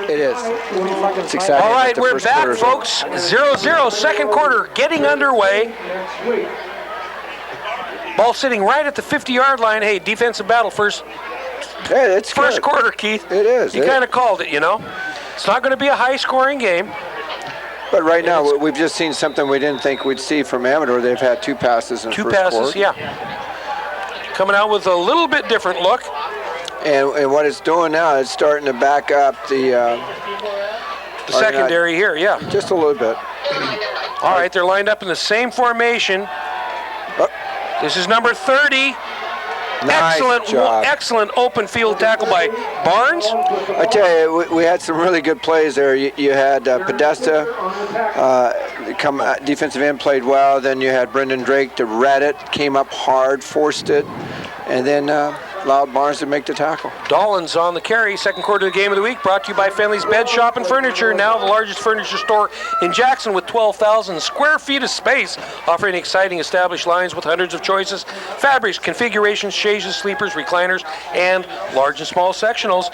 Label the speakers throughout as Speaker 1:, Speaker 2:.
Speaker 1: It is. It's exciting.
Speaker 2: All right, we're back, folks. 0-0, second quarter getting underway. Ball sitting right at the 50-yard line. Hey, defensive battle first.
Speaker 1: Hey, it's
Speaker 2: first
Speaker 1: good.
Speaker 2: Quarter, Keith.
Speaker 1: It is.
Speaker 2: You kind of called it, you know. It's not going to be a high-scoring game.
Speaker 1: But right now, we've just seen something we didn't think we'd see from Amador. They've had two passes in the first quarter.
Speaker 2: 2 passes, yeah. Coming out with a little bit different look.
Speaker 1: And what it's doing now is starting to back up the
Speaker 2: secondary here, yeah.
Speaker 1: Just a little bit.
Speaker 2: All right, they're lined up in the same formation. This is number 30.
Speaker 1: Nice job.
Speaker 2: Excellent open field tackle by Barnes.
Speaker 1: I tell you, we had some really good plays there. You had Podesta come defensive end, played well. Then you had Brendan Drake to rat it, came up hard, forced it, and then allowed Barnes to make the tackle.
Speaker 2: Dollins on the carry. Second quarter of the game of the week brought to you by Fenley's Bed Shop and Furniture, now the largest furniture store in Jackson with 12,000 square feet of space, offering exciting established lines with hundreds of choices, fabrics, configurations, chaises, sleepers, recliners, and large and small sectionals.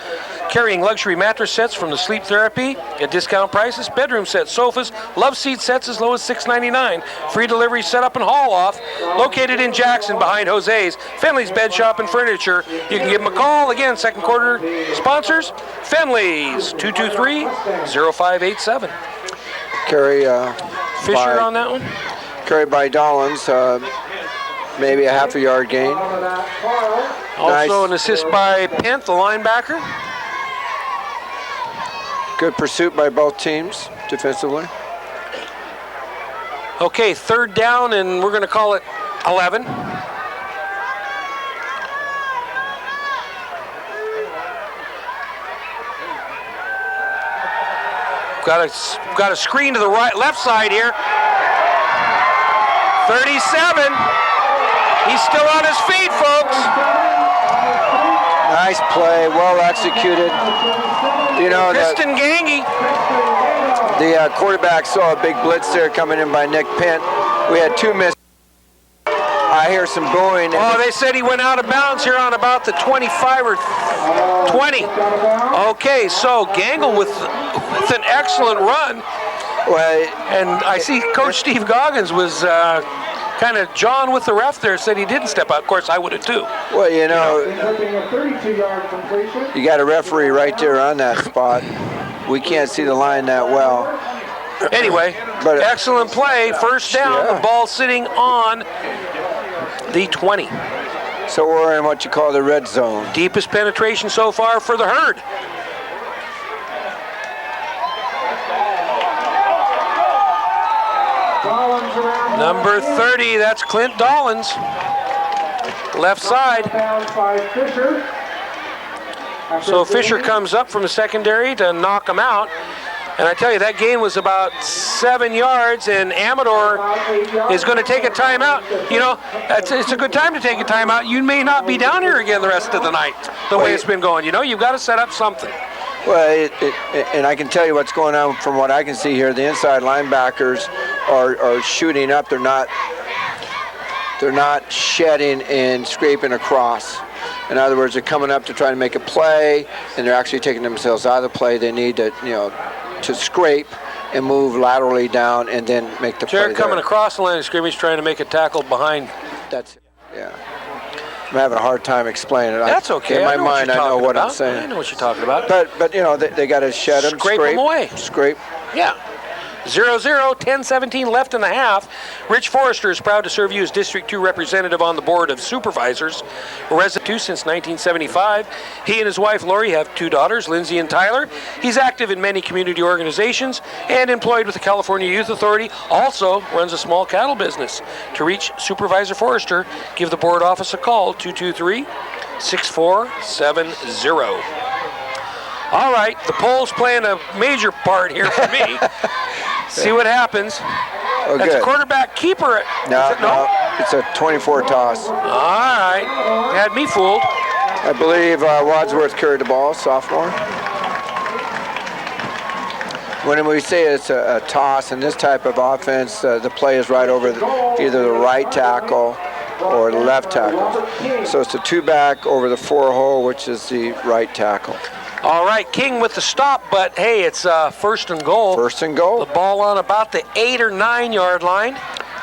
Speaker 2: Carrying luxury mattress sets from the Sleep Therapy at discount prices, bedroom sets, sofas, love seat sets as low as $6.99. Free delivery, setup, and haul off. Located in Jackson behind Jose's, Fenley's Bed Shop and Furniture. You can give them a call. Again, second quarter sponsors, Fenley's, 223-0587.
Speaker 1: Carry
Speaker 2: Fisher on that one?
Speaker 1: Carried by Dollins, maybe a half a yard gain.
Speaker 2: Also an assist by Pent, the linebacker.
Speaker 1: Good pursuit by both teams defensively.
Speaker 2: Okay, third down, and we're going to call it 11. Got a screen to the left side here. 37. He's still on his feet, folks.
Speaker 1: Nice play, well executed. You know,
Speaker 2: Kristen Gangi.
Speaker 1: The quarterback saw a big blitz there coming in by Nick Pent. We had two misses. I hear some booing.
Speaker 2: Oh, they said he went out of bounds here on about the 25 or 20. Okay, so Gangle with an excellent run.
Speaker 1: Well,
Speaker 2: and I see Coach Steve Goggins was kind of John with the ref there, said he didn't step out. Of course, I would have too.
Speaker 1: Well, you know, you got a referee right there on that spot. We can't see the line that well.
Speaker 2: Anyway, but excellent play. First down, the ball sitting on the 20.
Speaker 1: So we're in what you call the red zone.
Speaker 2: Deepest penetration so far for the Herd. Number 30, that's Clint Dollins. Left side. So Fisher comes up from the secondary to knock him out. And I tell you, that gain was about 7 yards, and Amador is going to take a timeout. You know, it's a good time to take a timeout. You may not be down here again the rest of the night, the way it's been going. You know, you've got to set up something.
Speaker 1: Well, and I can tell you what's going on from what I can see here. The inside linebackers are shooting up. They're not shedding and scraping across. In other words, they're coming up to try to make a play, and they're actually taking themselves out of the play. They need to, you know, to scrape and move laterally down and then make the play.
Speaker 2: They're coming across the line of scrimmage trying to make a tackle behind.
Speaker 1: That's it. Yeah. I'm having a hard time explaining it.
Speaker 2: That's okay.
Speaker 1: In my mind, I know what I'm saying.
Speaker 2: I know what you're talking about.
Speaker 1: But you know, they got to shed them,
Speaker 2: scrape them away.
Speaker 1: Scrape.
Speaker 2: Yeah. 0-0, 10-17 left in the half. Rich Forrester is proud to serve you as District 2 representative on the Board of Supervisors. A resident since 1975. He and his wife Lori have 2 daughters, Lindsay and Tyler. He's active in many community organizations and employed with the California Youth Authority. Also runs a small cattle business. To reach Supervisor Forrester, give the board office a call, 223-6470. All right, the poll's playing a major part here for me. See what happens.
Speaker 1: Oh,
Speaker 2: that's
Speaker 1: good.
Speaker 2: A quarterback keeper.
Speaker 1: No, it's a 24 toss.
Speaker 2: All right, had me fooled.
Speaker 1: I believe Wadsworth carried the ball, sophomore. When we say it's a toss in this type of offense, the play is right over either the right tackle or the left tackle. So it's a 2-back over the 4-hole, which is the right tackle.
Speaker 2: All right, King with the stop, but hey, it's first and goal.
Speaker 1: First and goal.
Speaker 2: The ball on about the 8 or 9 yard line.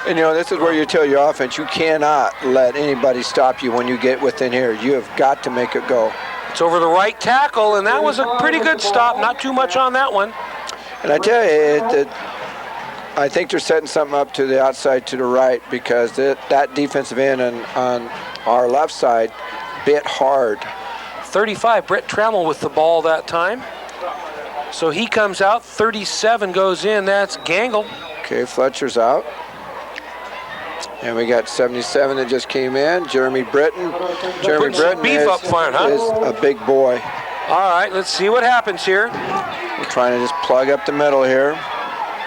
Speaker 1: And, you know, this is where you tell your offense, you cannot let anybody stop you when you get within here. You have got to make it go.
Speaker 2: It's over the right tackle, and that was a pretty good stop. Not too much on that one.
Speaker 1: And I tell you, I think they're setting something up to the outside to the right, because that defensive end on our left side bit hard.
Speaker 2: 35, Brett Trammell with the ball that time. So he comes out, 37 goes in, that's Gangle.
Speaker 1: Okay, Fletcher's out. And we got 77 that just came in, Jeremy Britton. Jeremy Britton
Speaker 2: beef up front, huh?
Speaker 1: is a big boy.
Speaker 2: All right, let's see what happens here.
Speaker 1: We're trying to just plug up the middle here.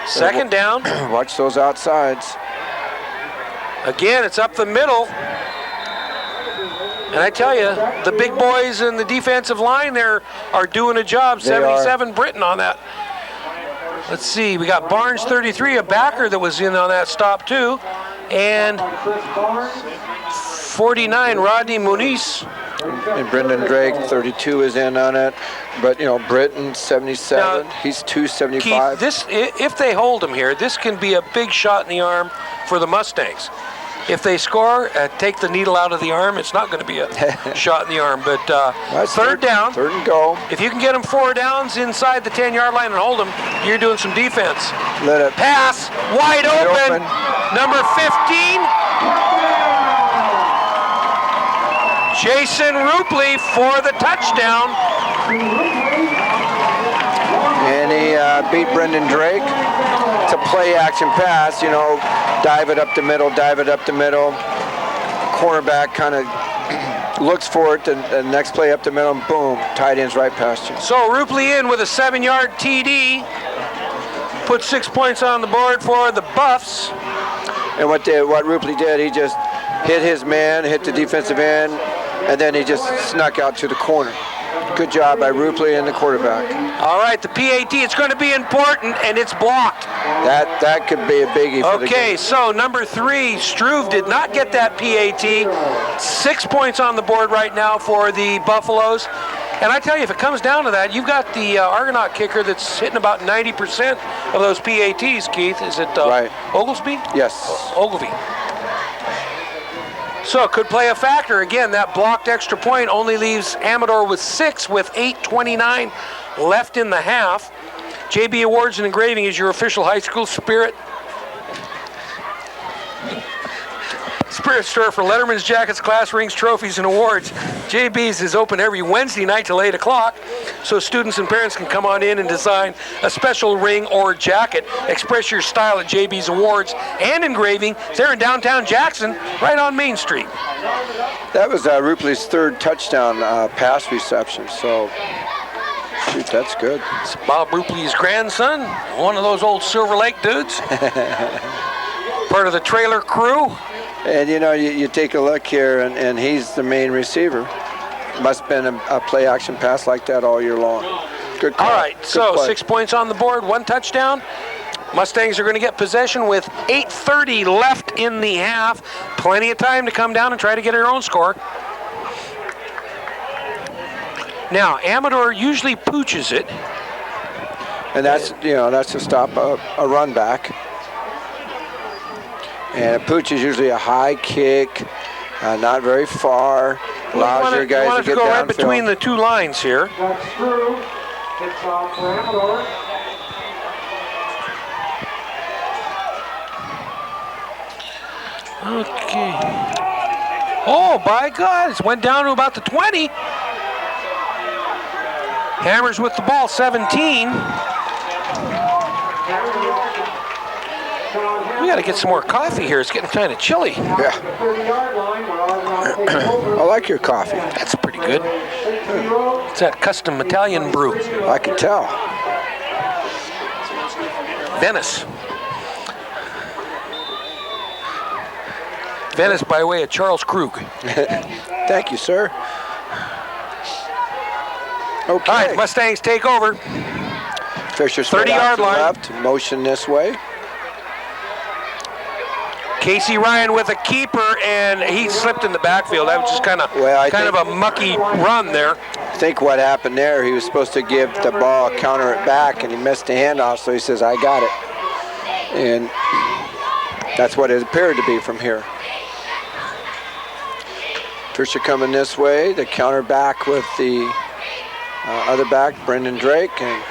Speaker 2: Second down.
Speaker 1: Watch those outsides.
Speaker 2: Again, it's up the middle. And I tell you, the big boys in the defensive line there are doing a job. 77 Britton on that. Let's see, we got Barnes 33, a backer that was in on that stop too. And 49, Rodney Muniz.
Speaker 1: And Brendan Drake, 32, is in on it. But, you know, Britton, 77. Now, he's 275.
Speaker 2: Keith, this, if they hold him here, this can be a big shot in the arm for the Mustangs. If they score, take the needle out of the arm, it's not going to be a shot in the arm. But third down.
Speaker 1: Third and goal.
Speaker 2: If you can get them 4 downs inside the 10-yard line and hold them, you're doing some defense.
Speaker 1: Let it
Speaker 2: pass, wide open. Number 15. Jason Rupley for the touchdown.
Speaker 1: And he beat Brendan Drake. It's a play action pass, you know, dive it up the middle. Cornerback kind of looks for it, and the next play up the middle, and boom, tight end's right past you.
Speaker 2: So Rupley in with a 7-yard TD. Put 6 points on the board for the Buffs.
Speaker 1: And what Rupley did, he just hit his man, hit the defensive end, and then he just snuck out to the corner. Good job by Rupley and the quarterback.
Speaker 2: All right, the PAT, it's going to be important, and it's blocked.
Speaker 1: That could be a biggie for the game.
Speaker 2: Okay, so number 3, Struve did not get that PAT. 6 points on the board right now for the Buffaloes. And I tell you, if it comes down to that, you've got the Argonaut kicker that's hitting about 90% of those PATs, Keith. Is it
Speaker 1: right.
Speaker 2: Oglesby?
Speaker 1: Yes.
Speaker 2: Ogilvy. So it could play a factor. Again, that blocked extra point only leaves Amador with 6 with 8:29 left in the half. JB Awards and Engraving is your official high school spirit store for letterman's jackets, class rings, trophies, and awards. JB's is open every Wednesday night till 8 o'clock, so students and parents can come on in and design a special ring or jacket. Express your style at JB's Awards and Engraving. They're in downtown Jackson, right on Main Street.
Speaker 1: That was Rupley's 3rd touchdown pass reception, so shoot, that's good.
Speaker 2: It's Bob Rupley's grandson, one of those old Silver Lake dudes. Part of the trailer crew.
Speaker 1: And, you know, you take a look here, and he's the main receiver. Must have been a play-action pass like that all year long. Good call.
Speaker 2: All right,
Speaker 1: good
Speaker 2: so
Speaker 1: play.
Speaker 2: 6 points on the board, 1 touchdown. Mustangs are going to get possession with 8:30 left in the half. Plenty of time to come down and try to get their own score. Now, Amador usually pooches it.
Speaker 1: And that's, you know, that's to stop a run back. And a pooch is usually a high kick, not very far. Allows your guys to get
Speaker 2: go right
Speaker 1: downfield.
Speaker 2: between the 2 lines here.
Speaker 3: That's true. It's off for Amador.
Speaker 2: Okay. Oh, by God, it went down to about the 20. Hammers with the ball, 17. We got to get some more coffee here. It's getting kind of chilly.
Speaker 1: Yeah. I like your coffee.
Speaker 2: That's pretty good. It's that custom Italian brew.
Speaker 1: I can tell.
Speaker 2: Venice. Venice by way of Charles Krug.
Speaker 1: Thank you, sir. Okay.
Speaker 2: All right, Mustangs take over.
Speaker 1: Fisher
Speaker 2: 30-yard line.
Speaker 1: Left, motion this way.
Speaker 2: Casey Ryan with a keeper, and he slipped in the backfield. That was just kind of a mucky run there.
Speaker 1: think what happened there, he was supposed to give the ball, counter it back, and he missed the handoff, so he says, I got it. And that's what it appeared to be from here. Trisha coming this way, the counter back with the other back, Brendan Drake, and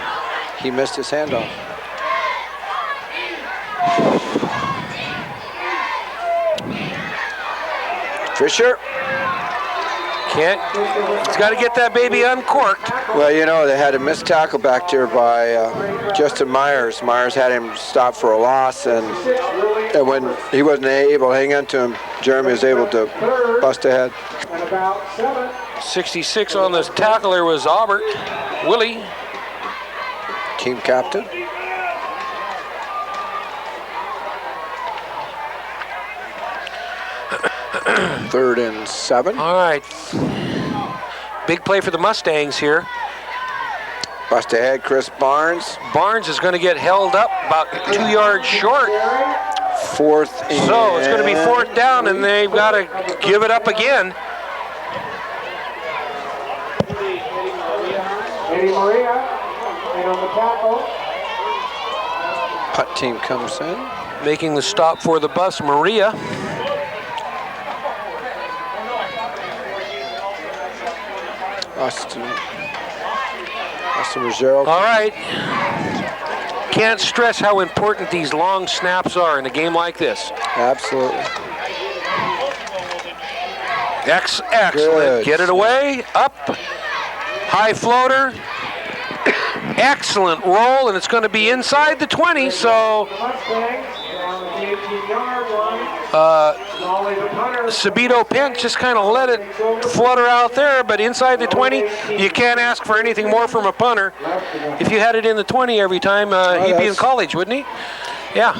Speaker 1: he missed his handoff. Fisher.
Speaker 2: He's got to get that baby uncorked.
Speaker 1: Well, you know, they had a missed tackle back there by Justin Myers. Myers had him stopped for a loss, and when he wasn't able to hang on to him, Jeremy was able to bust ahead.
Speaker 2: 66 on this tackle there was Aubert. Willie.
Speaker 1: Team captain. Third and 7.
Speaker 2: All right. Big play for the Mustangs here.
Speaker 1: Bust ahead, Chris Barnes.
Speaker 2: Barnes is going to get held up about 2 yards short.
Speaker 1: Fourth and...
Speaker 2: So it's going to be 4th down, and they've got to give it up again.
Speaker 3: Eddie Maria, and on the tackle.
Speaker 1: Punt team comes in.
Speaker 2: Making the stop for the bus, Maria.
Speaker 1: Austin Ruggiero.
Speaker 2: All right. Can't stress how important these long snaps are in a game like this.
Speaker 1: Absolutely.
Speaker 2: Excellent.
Speaker 1: Good.
Speaker 2: Get it away. Up. High floater. Excellent roll, and it's going to be inside the 20, so Sabito Pent just kind of let it flutter out there, but inside the 20, you can't ask for anything more from a punter. If you had it in the 20 every time, he'd be in college, wouldn't he? Yeah,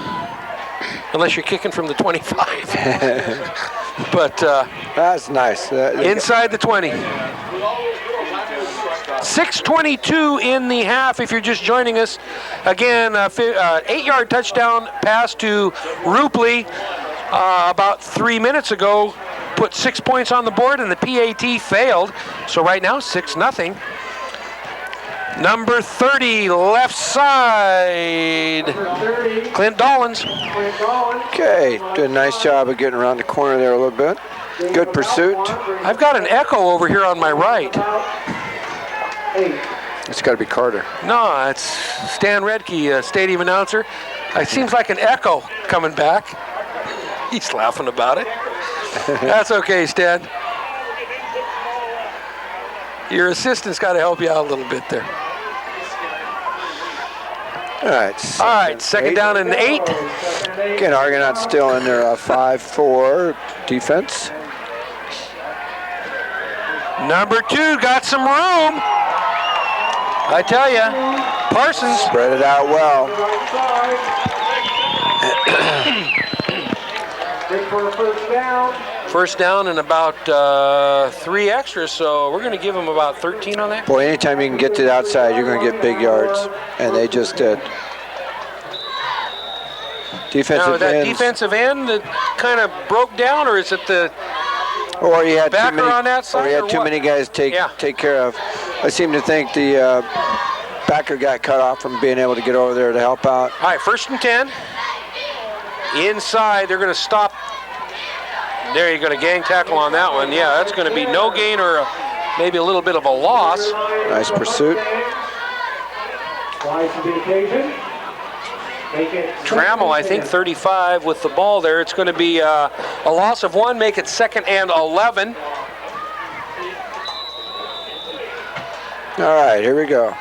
Speaker 2: unless you're kicking from the 25. But
Speaker 1: that's nice.
Speaker 2: Inside the 20. 6:22 in the half if you're just joining us. Again, 8-yard touchdown pass to Rupley about 3 minutes ago. Put 6 points on the board, and the PAT failed. So right now, 6-0. Number 30, left side, Clint Dollins.
Speaker 1: Okay, did a nice job of getting around the corner there a little bit. Good pursuit.
Speaker 2: I've got an echo over here on my right.
Speaker 1: It's got to be Carter.
Speaker 2: No, it's Stan Redke, stadium announcer. It seems like an echo coming back. He's laughing about it. That's okay, Stan. Your assistant's got to help you out a little bit there.
Speaker 1: All right.
Speaker 2: Second down and 8.
Speaker 1: Again, Argonaut still in their 5-4 defense.
Speaker 2: Number 2 got some room. I tell you, Parsons.
Speaker 1: Spread it out well.
Speaker 2: First down and about 3 extras, so we're going to give them about 13 on that.
Speaker 1: Boy, anytime you can get to the outside, you're going to get big yards, and they just did. Defensive
Speaker 2: that
Speaker 1: ends.
Speaker 2: defensive end that kind of broke down, or is it the
Speaker 1: or you had
Speaker 2: backer on that side?
Speaker 1: Or you had too many guys take care of. I seem to think the backer got cut off from being able to get over there to help out.
Speaker 2: All right, 1st and 10. Inside, they're going to stop. There you go, a gang tackle on that one. Yeah, that's going to be no gain or maybe a little bit of a loss.
Speaker 1: Nice pursuit.
Speaker 2: Trammell, I think, 35 with the ball there. It's going to be a loss of 1, make it 2nd and 11.
Speaker 1: All right, here we go.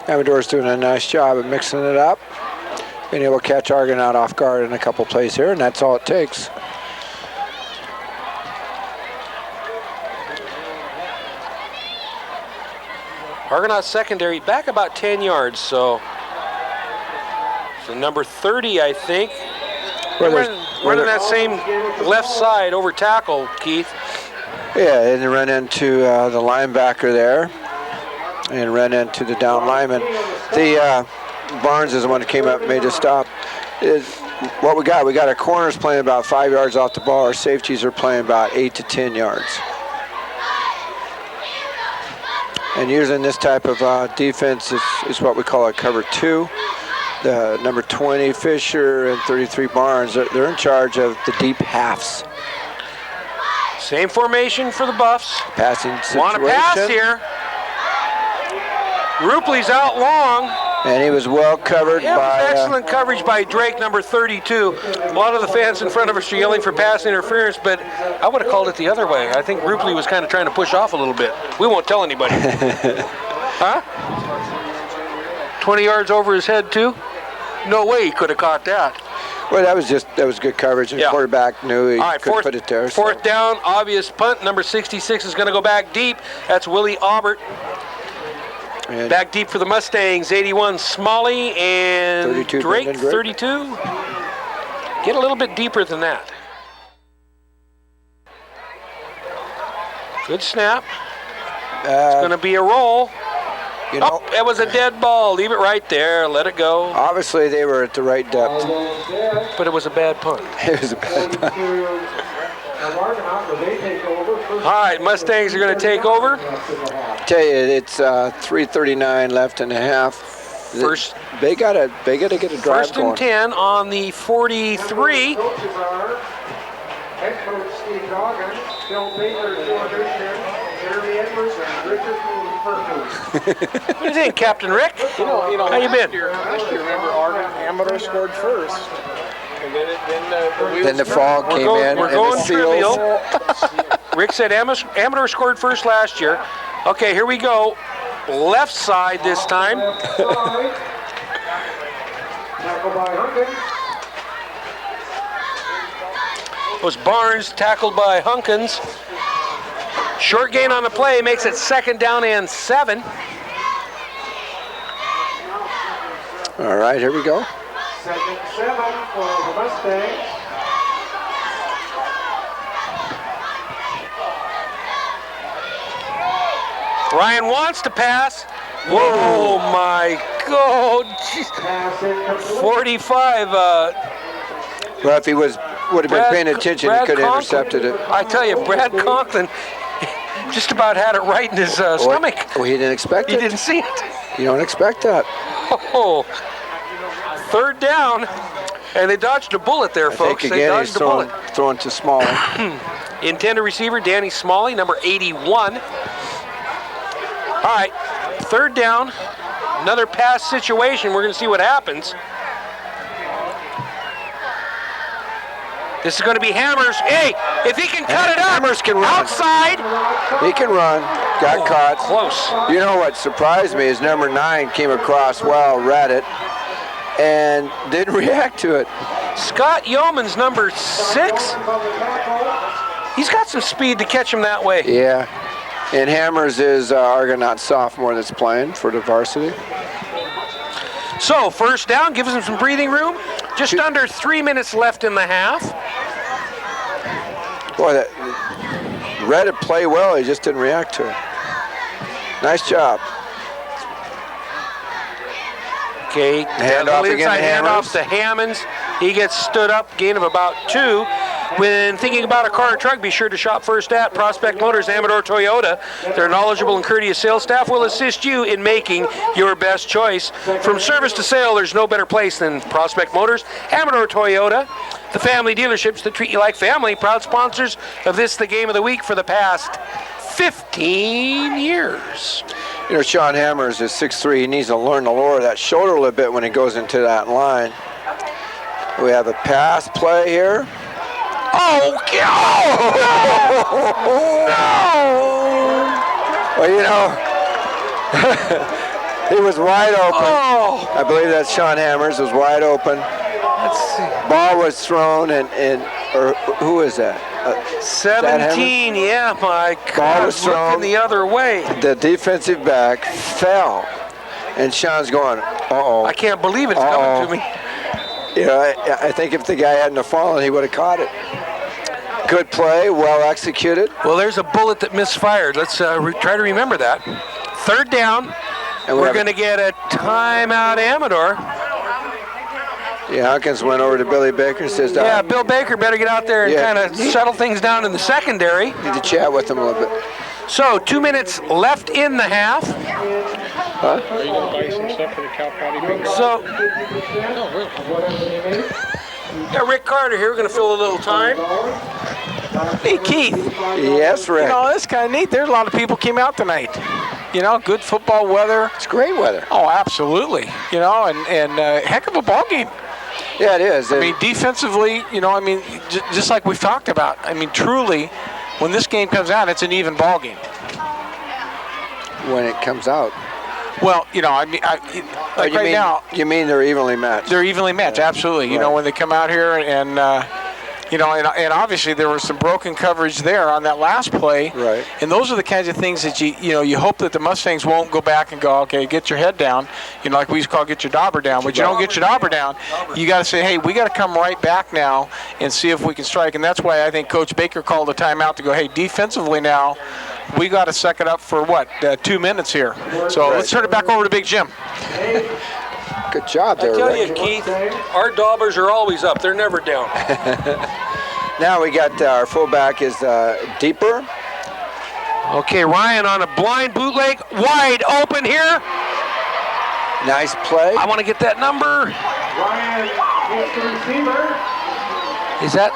Speaker 1: Amador's doing a nice job of mixing it up. Being able to catch Argonaut off guard in a couple plays here, and that's all it takes.
Speaker 2: Argonaut secondary back about 10 yards, so number 30, I think. Running that same left side over tackle, Keith.
Speaker 1: Yeah, and they run into the linebacker there and ran into the down lineman. The Barnes is the one that came up and made a stop. What we got our corners playing about 5 yards off the ball. Our safeties are playing about 8 to 10 yards. And usually in this type of defense is what we call a cover 2. The number 20 Fisher and 33 Barnes, they're in charge of the deep halves.
Speaker 2: Same formation for the Buffs.
Speaker 1: Passing situation.
Speaker 2: Want to pass here. Rupley's out long.
Speaker 1: And he was well covered by...
Speaker 2: excellent coverage by Drake, number 32. A lot of the fans in front of us are yelling for pass interference, but I would have called it the other way. I think Rupley was kind of trying to push off a little bit. We won't tell anybody. Huh? 20 yards over his head, too? No way he could have caught that.
Speaker 1: Well, that was good coverage, and the quarterback knew he could put it there.
Speaker 2: Fourth down, obvious punt. Number 66 is going to go back deep. That's Willie Aubert. And back deep for the Mustangs, 81 Smalley and
Speaker 1: 32
Speaker 2: Drake, 32. Get a little bit deeper than that. Good snap. It's going to be a roll.
Speaker 1: You know,
Speaker 2: it was a dead ball. Leave it right there. Let it go.
Speaker 1: Obviously, they were at the right depth.
Speaker 2: But it was a bad punt.
Speaker 1: It was a bad punt.
Speaker 2: All right, Mustangs are going to take over.
Speaker 1: Tell you, it's 3:39 left and a half.
Speaker 2: First,
Speaker 1: they gotta get a drive
Speaker 2: first
Speaker 1: going.
Speaker 2: and 10 on the 43.
Speaker 3: Head coach Steve Doggan, Bill Baker, 210, Jeremy Edwards, and Richard
Speaker 2: What do you think, Captain Rick? How you been?
Speaker 4: Last year, remember, Amador scored first. And
Speaker 1: then the fog came in.
Speaker 2: We're going trivial. Rick said Amador scored first last year. Okay, here we go. Left side this time.
Speaker 3: Tackled by Hunkins.
Speaker 2: Was Barnes tackled by Hunkins. Short gain on the play makes it 2nd down and 7.
Speaker 1: All right, here we go.
Speaker 3: 2nd and 7 for the Mustangs.
Speaker 2: Ryan wants to pass. Whoa, my God. 45.
Speaker 1: Well, if he would have been paying attention, he could have intercepted it.
Speaker 2: I tell you, Brad Conklin just about had it right in his stomach.
Speaker 1: Well, he didn't expect it.
Speaker 2: He didn't see it.
Speaker 1: You don't expect that.
Speaker 2: Oh, 3rd down, and they dodged a bullet there, folks.
Speaker 1: Again,
Speaker 2: they dodged
Speaker 1: he's
Speaker 2: a bullet.
Speaker 1: throwing to Smalley.
Speaker 2: Intended receiver, Danny Smalley, number 81. All right, 3rd down, another pass situation. We're going to see what happens. This is going to be Hammers. Hey, if he can cut it up,
Speaker 1: Hammers can run.
Speaker 2: Outside.
Speaker 1: He can run. Got caught.
Speaker 2: Close.
Speaker 1: You know what surprised me is number 9 came across well, read it, and didn't react to it.
Speaker 2: Scott Yeoman's number 6. He's got some speed to catch him that way.
Speaker 1: Yeah. And Hammers is Argonaut sophomore that's playing for the varsity.
Speaker 2: So 1st down, gives him some breathing room. Just under 3 minutes left in the half.
Speaker 1: Boy, that read it play well. He just didn't react to it. Nice job.
Speaker 2: Okay,
Speaker 1: handoff again to
Speaker 2: handoff to Hammonds. He gets stood up, gain of about 2. When thinking about a car or truck, be sure to shop first at Prospect Motors, Amador Toyota. Their knowledgeable and courteous sales staff will assist you in making your best choice. From service to sale, there's no better place than Prospect Motors, Amador Toyota, the family dealerships that treat you like family, proud sponsors of this, the game of the week, for the past 15 years.
Speaker 1: You know, Sean Hammers is 6'3". He needs to learn to lower that shoulder a little bit when he goes into that line. We have a pass play here.
Speaker 2: Oh,
Speaker 1: no! Well, you know, he was wide open.
Speaker 2: Oh.
Speaker 1: I believe that's Sean Hammers was wide open.
Speaker 2: Let's see.
Speaker 1: Ball was thrown, or who is that?
Speaker 2: 17, yeah, my God.
Speaker 1: Ball was thrown
Speaker 2: looking the other way.
Speaker 1: The defensive back fell, and Sean's going, uh-oh.
Speaker 2: I can't believe it's coming to me.
Speaker 1: You know, I think if the guy hadn't have fallen, he would have caught it. Good play, well executed.
Speaker 2: Well, there's a bullet that misfired. Let's try to remember that. 3rd down, and we're going to get a timeout, Amador.
Speaker 1: Yeah, Hunkins went over to Billy Baker and says,
Speaker 2: yeah, Bill Baker better get out there and kind of settle things down in the secondary.
Speaker 1: Need to chat with him a little bit.
Speaker 2: So 2 minutes left in the half.
Speaker 4: Are you going to buy some stuff for the cow patty?
Speaker 2: So,
Speaker 4: Oh, really?
Speaker 2: yeah, Rick Carter here. We're going to fill a little time.
Speaker 5: Hey, Keith.
Speaker 1: Yes, Rick.
Speaker 5: You know, it's kind of neat. There's a lot of people came out tonight. You know, good football weather.
Speaker 1: It's great weather.
Speaker 5: Oh, absolutely. You know, and heck of a ball game.
Speaker 1: Yeah, it is.
Speaker 5: I mean, defensively, you know, I mean, just like we've talked about. I mean, truly, when this game comes out, it's an even ball game.
Speaker 1: When it comes out.
Speaker 5: Well, you know, I mean, like right now.
Speaker 1: You mean they're evenly matched?
Speaker 5: They're evenly matched, absolutely. You know, when they come out here and you know, and obviously there was some broken coverage there on that last play.
Speaker 1: Right.
Speaker 5: And those are the kinds of things that you hope that the Mustangs won't go back and go, okay, get your head down. You know, like we used to call get your dauber down. But you don't get your dauber down. You got to say, hey, we got to come right back now and see if we can strike. And that's why I think Coach Baker called a timeout to go, hey, defensively now, we got to suck it up for what, 2 minutes here. So let's turn it back over to Big Jim.
Speaker 1: Good job there,
Speaker 2: I tell
Speaker 1: Rick.
Speaker 2: you, Keith, our daubers are always up. They're never down.
Speaker 1: Now we got our fullback is deeper.
Speaker 2: Okay, Ryan on a blind bootleg, wide open here.
Speaker 1: Nice play.
Speaker 2: I want to get that number.
Speaker 3: Ryan is the receiver.
Speaker 2: Is that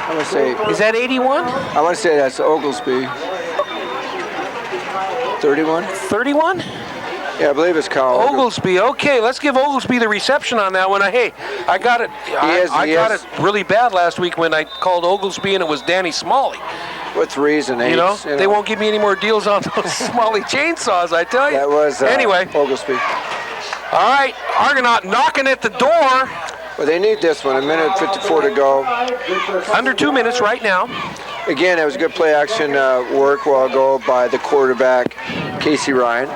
Speaker 1: I want to say.
Speaker 2: is that 81?
Speaker 1: I want to say that's Oglesby. 31.
Speaker 2: 31?
Speaker 1: Yeah, I believe it's Kyle
Speaker 2: Oglesby. Okay, let's give Oglesby the reception on that one. Hey, I got it. I got it really bad last week when I called Oglesby and it was Danny Smalley.
Speaker 1: With reason,
Speaker 2: You know, they won't give me any more deals on those Smalley chainsaws, I tell you.
Speaker 1: That was
Speaker 2: anyway.
Speaker 1: Oglesby.
Speaker 2: All right, Argonaut knocking at the door.
Speaker 1: Well, they need this one. 1:54 to go.
Speaker 2: Under 2 minutes right now.
Speaker 1: Again, it was good play action work while ago by the quarterback, Casey Ryan.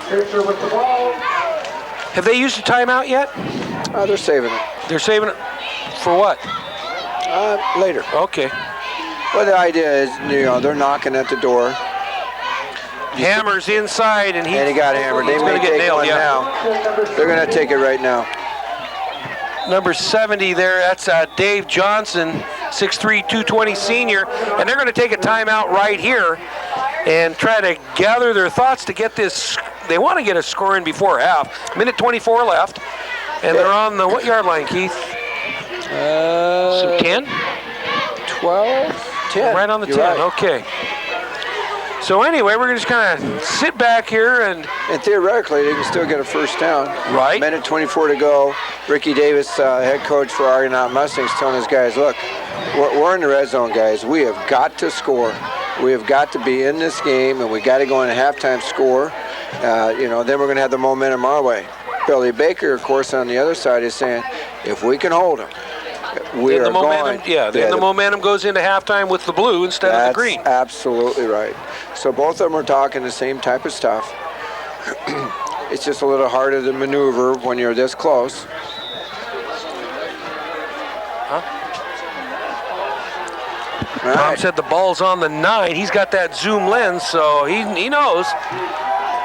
Speaker 3: Pitcher with the ball.
Speaker 2: Have they used a timeout yet?
Speaker 1: They're saving it.
Speaker 2: They're saving it for what?
Speaker 1: Later.
Speaker 2: Okay.
Speaker 1: Well, the idea is, you know, they're knocking at the door.
Speaker 2: Hammers inside, and he
Speaker 1: got hammered. They
Speaker 2: he's
Speaker 1: may
Speaker 2: gonna get
Speaker 1: take
Speaker 2: nailed.
Speaker 1: one
Speaker 2: Yeah.
Speaker 1: now. They're going to take it right now.
Speaker 2: Number 70 there, that's Dave Johnson, 6'3", 220 senior, and they're going to take a timeout right here and try to gather their thoughts to get this. They want to get a score in before half. 1:24 left, and they're on the what yard line, Keith? 10?
Speaker 1: 12? 10.
Speaker 2: Right on the
Speaker 1: You're
Speaker 2: 10,
Speaker 1: right.
Speaker 2: okay. So anyway, we're going to just kind of sit back here and
Speaker 1: And theoretically, they can still get a first down.
Speaker 2: Right.
Speaker 1: 1:24 to go. Ricky Davis, head coach for Argonaut Mustangs, telling his guys, look, we're in the red zone, guys. We have got to score. We have got to be in this game, and we got to go in a halftime score. You know, then we're going to have the momentum our way. Billy Baker, of course, on the other side is saying, if we can hold them, we
Speaker 2: then
Speaker 1: are
Speaker 2: the momentum,
Speaker 1: going.
Speaker 2: then the momentum goes into halftime with the blue instead of the green.
Speaker 1: That's absolutely right. So both of them are talking the same type of stuff. It's just a little harder to maneuver when you're this close. All
Speaker 2: Tom
Speaker 1: right.
Speaker 2: said the ball's on the 9. He's got that zoom lens, so he knows.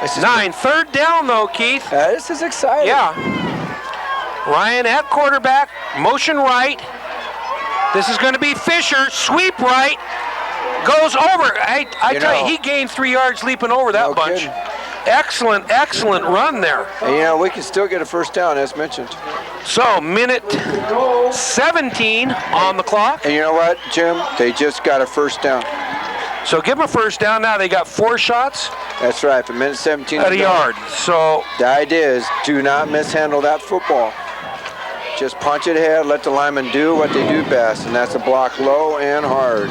Speaker 1: This is
Speaker 2: 9, third down though, Keith.
Speaker 1: This is exciting.
Speaker 2: Yeah. Ryan at quarterback, motion right. This is going to be Fisher, sweep right, goes over. I tell you, he gained 3 yards leaping over that
Speaker 1: No
Speaker 2: bunch.
Speaker 1: kidding.
Speaker 2: Excellent, excellent run there.
Speaker 1: And you know, we can still get a first down, as mentioned.
Speaker 2: So, minute 17 on the clock.
Speaker 1: And you know what, Jim? They just got a first down.
Speaker 2: So give them a first down now. They got 4 shots
Speaker 1: That's right, for 1:17
Speaker 2: at
Speaker 1: to
Speaker 2: a
Speaker 1: go.
Speaker 2: yard. So
Speaker 1: The idea is do not mishandle that football. Just punch it ahead, let the linemen do what they do best, and that's a block low and hard.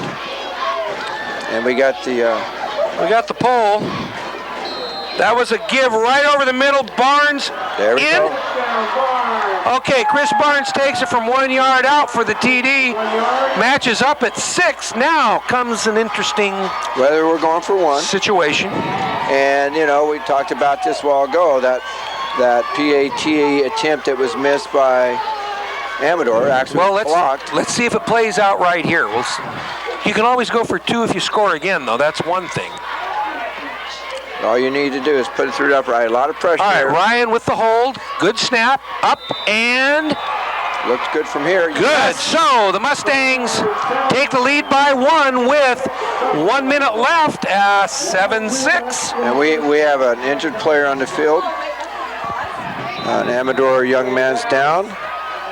Speaker 1: And we got the
Speaker 2: pole. That was a give right over the middle. Barnes
Speaker 1: There we
Speaker 2: in.
Speaker 1: go.
Speaker 2: Okay, Chris Barnes takes it from 1 yard out for the TD. Matches up at 6. Now comes an interesting
Speaker 1: Whether we're going for one.
Speaker 2: situation.
Speaker 1: And, you know, we talked about this a while ago, that PAT attempt that was missed by Amador actually blocked.
Speaker 2: let's see if it plays out right here. You can always go for 2 if you score again, though. That's one thing.
Speaker 1: All you need to do is put it through the upright. A lot of pressure.
Speaker 2: All right,
Speaker 1: here.
Speaker 2: Ryan with the hold. Good snap. Up and
Speaker 1: Looks good from here.
Speaker 2: good. So the Mustangs take the lead by 1 with 1 minute left, 7-6.
Speaker 1: And we have an injured player on the field. An Amador young man's down.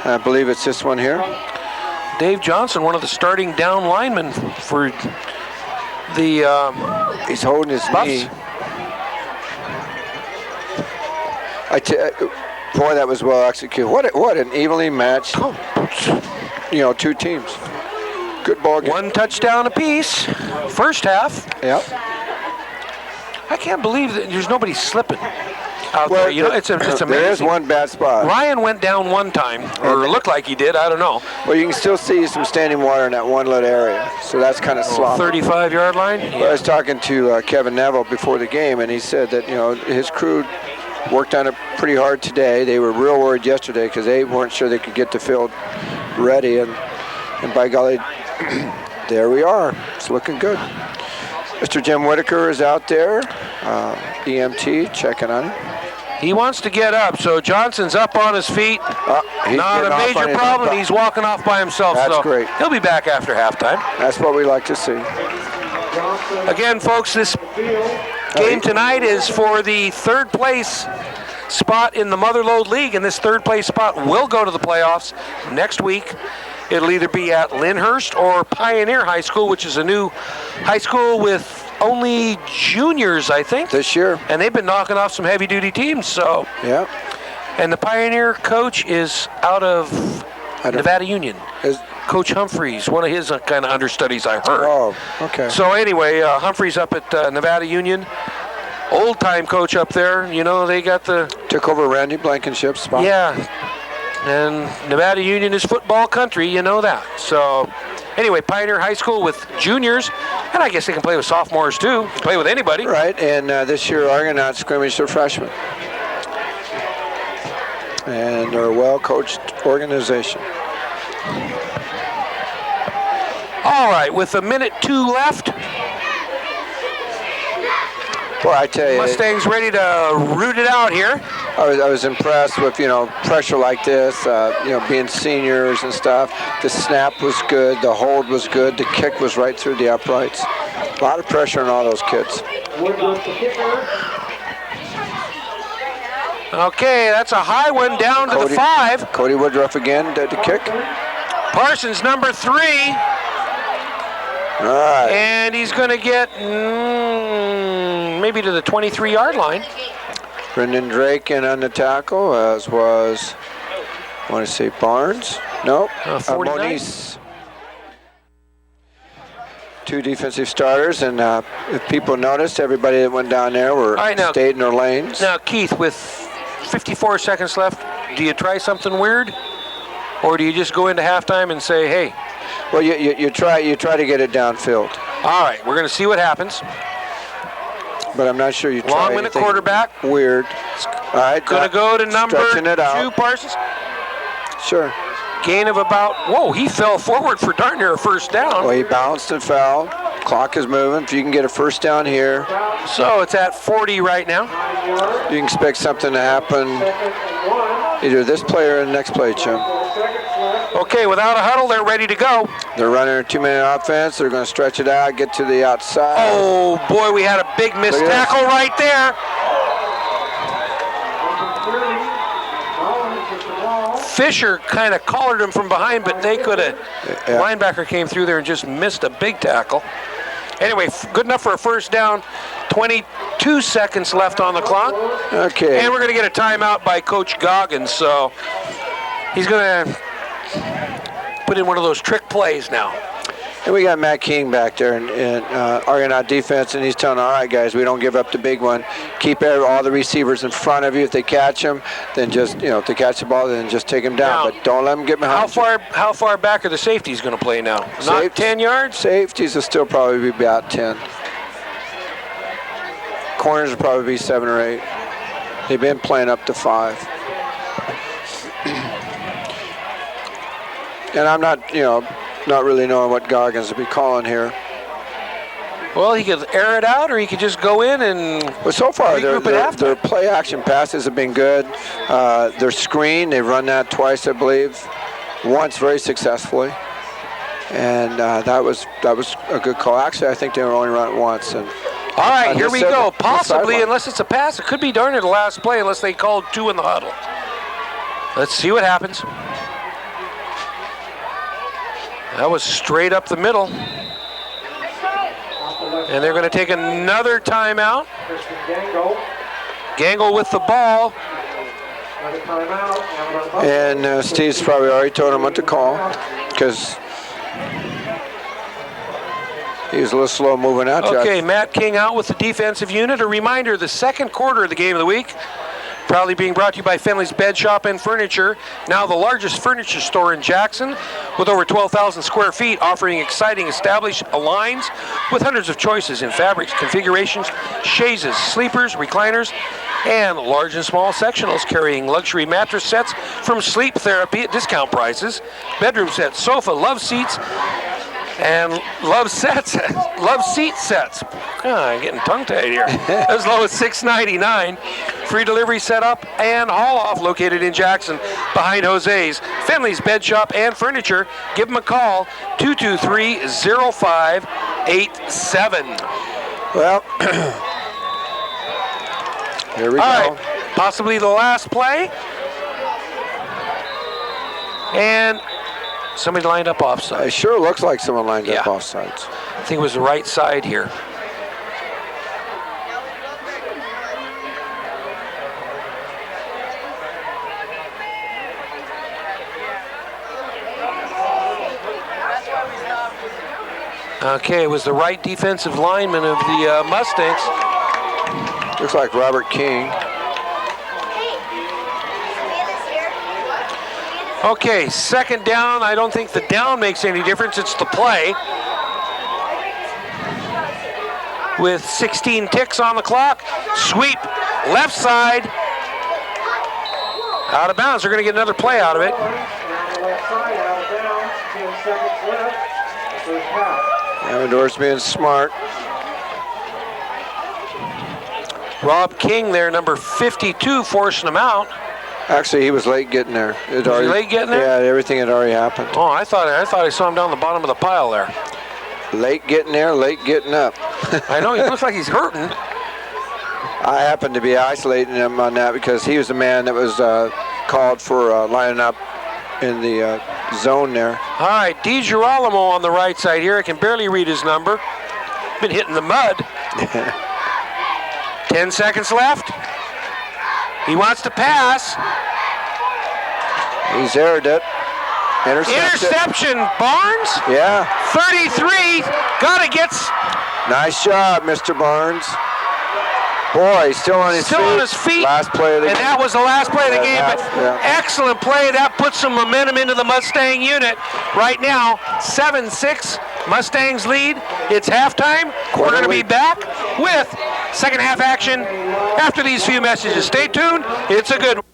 Speaker 1: I believe it's this one here.
Speaker 2: Dave Johnson, one of the starting down linemen for the
Speaker 1: He's holding his
Speaker 2: Buffs.
Speaker 1: knee. Boy, that was well executed. What an evenly matched, two teams. Good ball game.
Speaker 2: 1 touchdown apiece, first half.
Speaker 1: Yep.
Speaker 2: I can't believe that there's nobody slipping out there. You know, it's amazing.
Speaker 1: There is one bad spot.
Speaker 2: Ryan went down one time, or it looked like he did. I don't know.
Speaker 1: Well, you can still see some standing water in that one little area, so that's kind of sloppy.
Speaker 2: 35-yard line.
Speaker 1: Well, I was talking to Kevin Neville before the game, and he said that his crew worked on it pretty hard today. They were real worried yesterday because they weren't sure they could get the field ready, and by golly, there we are. It's looking good. Mr. Jim Whitaker is out there, EMT, checking on him.
Speaker 2: He wants to get up, so Johnson's up on his feet.
Speaker 1: He's
Speaker 2: Not a
Speaker 1: getting off on
Speaker 2: major
Speaker 1: his
Speaker 2: problem.
Speaker 1: own.
Speaker 2: He's walking off by himself.
Speaker 1: That's
Speaker 2: so
Speaker 1: great.
Speaker 2: He'll be back after halftime.
Speaker 1: That's what we like to see.
Speaker 2: Again, folks, this game tonight is for the third place spot in the Motherlode League, and this third place spot will go to the playoffs next week. It'll either be at Lyndhurst or Pioneer High School, which is a new high school with only juniors, I think.
Speaker 1: This year.
Speaker 2: And they've been knocking off some heavy-duty teams, so.
Speaker 1: Yeah.
Speaker 2: And the Pioneer coach is out of Nevada Union. Coach Humphreys, one of his kind of understudies, I heard.
Speaker 1: Oh, okay.
Speaker 2: So anyway, Humphreys up at Nevada Union. Old-time coach up there. You know, they got the...
Speaker 1: Took over Randy Blankenship's spot.
Speaker 2: Yeah. And Nevada Union is football country, you know that. So anyway, Pioneer High School with juniors, and I guess they can play with sophomores too. Play with anybody.
Speaker 1: Right, and this year Argonaut scrimmaged their freshmen. And they're a well-coached organization.
Speaker 2: All right, with 1:02 left.
Speaker 1: Well, I tell you,
Speaker 2: Mustangs ready to root it out here.
Speaker 1: I was impressed with, pressure like this, being seniors and stuff. The snap was good, the hold was good, the kick was right through the uprights. A lot of pressure on all those kids.
Speaker 2: Okay, that's a high one down to the 5.
Speaker 1: Cody Woodruff again, the kick.
Speaker 2: Parsons, number 3.
Speaker 1: All right.
Speaker 2: And he's going to get maybe to the 23-yard line.
Speaker 1: Brendan Drake in on the tackle, as was, I want to say Barnes. Nope.
Speaker 2: 49.
Speaker 1: Moniz. 2 defensive starters, and if people noticed, everybody that went down there stayed in their lanes.
Speaker 2: Now, Keith, with 54 seconds left, do you try something weird? Or do you just go into halftime and say, hey?
Speaker 1: Well, you try to get it downfield.
Speaker 2: All right, we're going to see what happens.
Speaker 1: But I'm not sure you try
Speaker 2: Long minute quarterback.
Speaker 1: Weird. All right.
Speaker 2: Going to go to number 2, Parsons.
Speaker 1: Sure.
Speaker 2: Gain of about, whoa, he fell forward for darn near a first down.
Speaker 1: Well, he bounced and fell. Clock is moving. If you can get a first down here.
Speaker 2: So it's at 40 right now.
Speaker 1: You can expect something to happen either this play or the next play, Jim.
Speaker 2: Okay, without a huddle, they're ready to go.
Speaker 1: They're running a 2-minute offense. They're going to stretch it out, get to the outside.
Speaker 2: Oh, boy, we had a big missed tackle right there. Fisher kind of collared him from behind, but they could have. Linebacker came through there and just missed a big tackle. Anyway, good enough for a first down. 22 seconds left on the clock.
Speaker 1: Okay.
Speaker 2: And we're going to get a timeout by Coach Goggins. So he's going to put in one of those trick plays now.
Speaker 1: And we got Matt King back there in Argonaut defense, and he's telling, all right, guys, we don't give up the big one. Keep all the receivers in front of you. If they catch them, then just, if they catch the ball, then just take them down.
Speaker 2: Now,
Speaker 1: but don't let them get behind you.
Speaker 2: How far back are the safeties going to play now? Not 10 yards?
Speaker 1: Safeties will still probably be about 10. Corners will probably be 7 or 8. They've been playing up to 5. And I'm not really knowing what Goggins will be calling here.
Speaker 2: Well, he could air it out, or he could just go in and
Speaker 1: well, so far
Speaker 2: regroup
Speaker 1: their play action passes have been good. Their screen, they've run that twice, I believe. Once very successfully. And that was a good call. Actually, I think they were only run it once. And
Speaker 2: all right, here we go.
Speaker 1: the
Speaker 2: Possibly,
Speaker 1: sideline.
Speaker 2: unless it's a pass, it could be darn near the last play unless they called 2 in the huddle. Let's see what happens. That was straight up the middle. And they're going to take another timeout. Gangle with the ball.
Speaker 1: And Steve's probably already told him what to call because he was a little slow moving out.
Speaker 2: Okay, Matt King out with the defensive unit. A reminder, the second quarter of the game of the week, proudly being brought to you by Finley's Bed Shop and Furniture, now the largest furniture store in Jackson with over 12,000 square feet, offering exciting established lines with hundreds of choices in fabrics, configurations, chaises, sleepers, recliners, and large and small sectionals, carrying luxury mattress sets from Sleep Therapy at discount prices, bedroom sets, sofa, love seats, and love seat sets. I'm getting tongue-tied here. As low as $6.99. Free delivery setup and haul-off located in Jackson behind Jose's. Finley's Bed Shop and Furniture. Give them a call, 223-0587.
Speaker 1: Well, here we go.
Speaker 2: All right, possibly the last play. And somebody lined up offside.
Speaker 1: It sure looks like someone lined up
Speaker 2: Yeah.
Speaker 1: offsides.
Speaker 2: I think it was the right side here. Okay, it was the right defensive lineman of the Mustangs.
Speaker 1: Looks like Robert King.
Speaker 2: Okay, second down. I don't think the down makes any difference. It's the play. With 16 ticks on the clock. Sweep, left side. Out of bounds. They're going to get another play out of it.
Speaker 3: Left side, out of bounds, 10 seconds left. First half.
Speaker 1: Amador's being smart.
Speaker 2: Rob King there, number 52, forcing him out.
Speaker 1: Actually, he was late getting there.
Speaker 2: Was he late getting there?
Speaker 1: Yeah, everything had already happened.
Speaker 2: Oh, I thought I saw him down the bottom of the pile there.
Speaker 1: Late getting there, late getting up.
Speaker 2: I know, he looks like he's hurting.
Speaker 1: I happened to be isolating him on that because he was the man that was called for lining up in the zone there.
Speaker 2: All right, DiGirolamo on the right side here. I can barely read his number. Been hitting the mud. 10 seconds left. He wants to pass.
Speaker 1: He's aired it.
Speaker 2: Interception, Barnes.
Speaker 1: Yeah.
Speaker 2: 33. Gotta get.
Speaker 1: Nice job, Mr. Barnes. Boy, he's still on his feet. Last play of the game.
Speaker 2: And that was the last play of the game.
Speaker 1: Yeah,
Speaker 2: But
Speaker 1: yeah.
Speaker 2: excellent play. That puts some momentum into the Mustang unit. Right now, 7-6. Mustangs lead. It's halftime. We're going to be back with second half action after these few messages. Stay tuned. It's a good one.